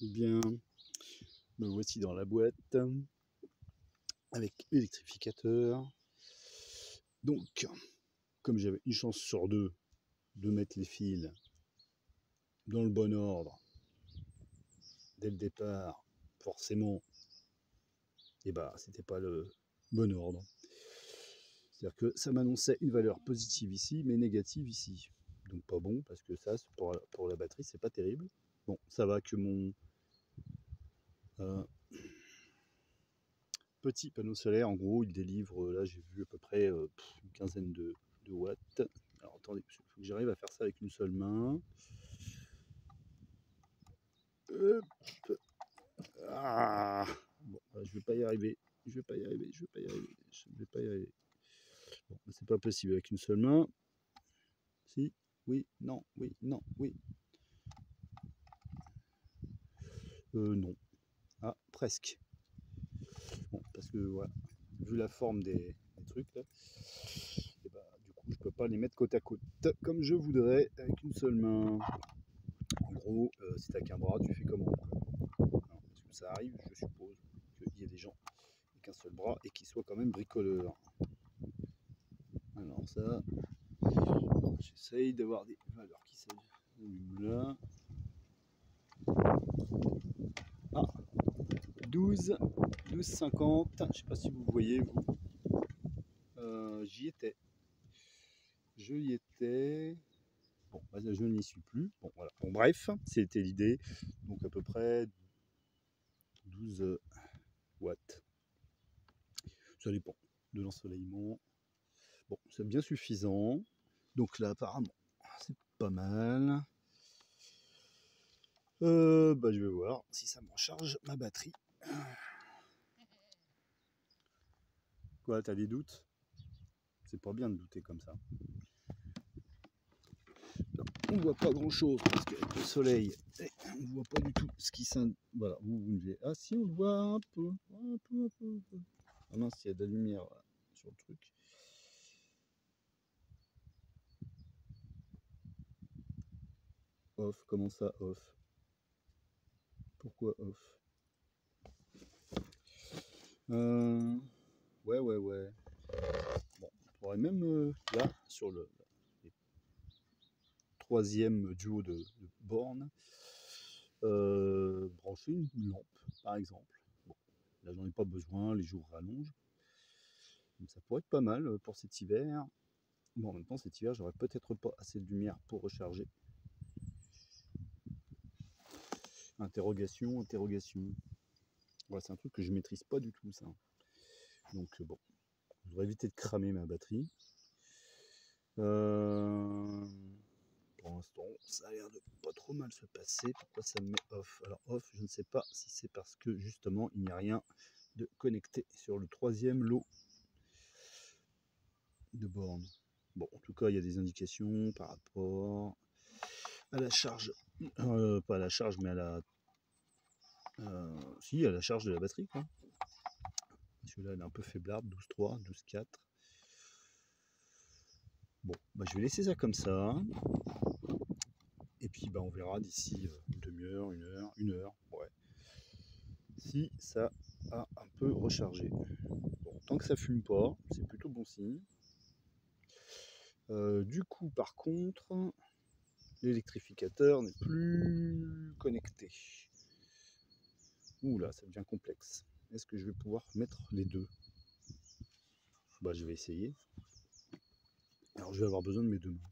Bien, me voici dans la boîte avec électrificateur. Donc, comme j'avais une chance sur deux de mettre les fils dans le bon ordre dès le départ, forcément, c'était pas le bon ordre. C'est-à-dire que ça m'annonçait une valeur positive ici, mais négative ici. Donc pas bon, parce que ça, pour la batterie, c'est pas terrible. Bon, ça va que mon petit panneau solaire, en gros, il délivre, là j'ai vu à peu près une quinzaine de watts. Alors attendez, il faut que j'arrive à faire ça avec une seule main. Hop. Ah bon, je vais pas y arriver. Je vais pas y arriver. Bon, c'est pas possible avec une seule main. Si, oui, non, oui, non, oui. Non. Ah, presque. Bon, parce que voilà, vu la forme des trucs là, et bah, du coup, je peux pas les mettre côte à côte comme je voudrais avec une seule main. En gros, si t'as qu'un bras, tu fais comment? Parce que ça arrive, je suppose, qu'il y ait des gens avec un seul bras et qui soient quand même bricoleurs. Alors ça, j'essaye d'avoir des valeurs qui s'allument là. Ah, 12,50. Je sais pas si vous voyez, vous. J'y étais. Je y étais. Bon, je n'y suis plus. Bon, voilà. Bon, bref, c'était l'idée. Donc à peu près 12 watts. Ça dépend de l'ensoleillement. Bon, c'est bien suffisant. Donc là, apparemment, c'est pas mal. Je vais voir si ça me recharge ma batterie. Quoi, t'as des doutes? C'est pas bien de douter comme ça. Non, on voit pas grand chose parce qu'avec le soleil, on voit pas du tout ce qui s'in... Voilà, vous me dites, ah si, on le voit un peu. Ah mince, il y a de la lumière là, sur le truc. Off, comment ça off? Pourquoi off? Ouais. Bon, on pourrait même là, sur le troisième duo de bornes, brancher une lampe, par exemple. Bon, là, j'en ai pas besoin, les jours rallongent. Donc, ça pourrait être pas mal pour cet hiver. Bon, en même temps, cet hiver, j'aurais peut-être pas assez de lumière pour recharger. Interrogation. Ouais, c'est un truc que je maîtrise pas du tout, ça. Donc, bon, je voudrais éviter de cramer ma batterie. Pour l'instant, ça a l'air de pas trop mal se passer. Pourquoi ça me met off? Alors off, je ne sais pas si c'est parce que justement il n'y a rien de connecté sur le troisième lot de bornes. Bon, en tout cas, il y a des indications par rapport à la charge, pas à la charge, mais à la, si, à la charge de la batterie, quoi. Parce que là, elle est un peu faiblarde, 12,3, 12,4. Bon, je vais laisser ça comme ça. Et puis on verra d'ici une demi-heure, une heure, ouais, si ça a un peu rechargé. Bon, tant que ça fume pas, c'est plutôt bon signe. Du coup, par contre, l'électrificateur n'est plus connecté. Ouh là, ça devient complexe. Est-ce que je vais pouvoir mettre les deux? Je vais essayer. Alors, je vais avoir besoin de mes deux mains.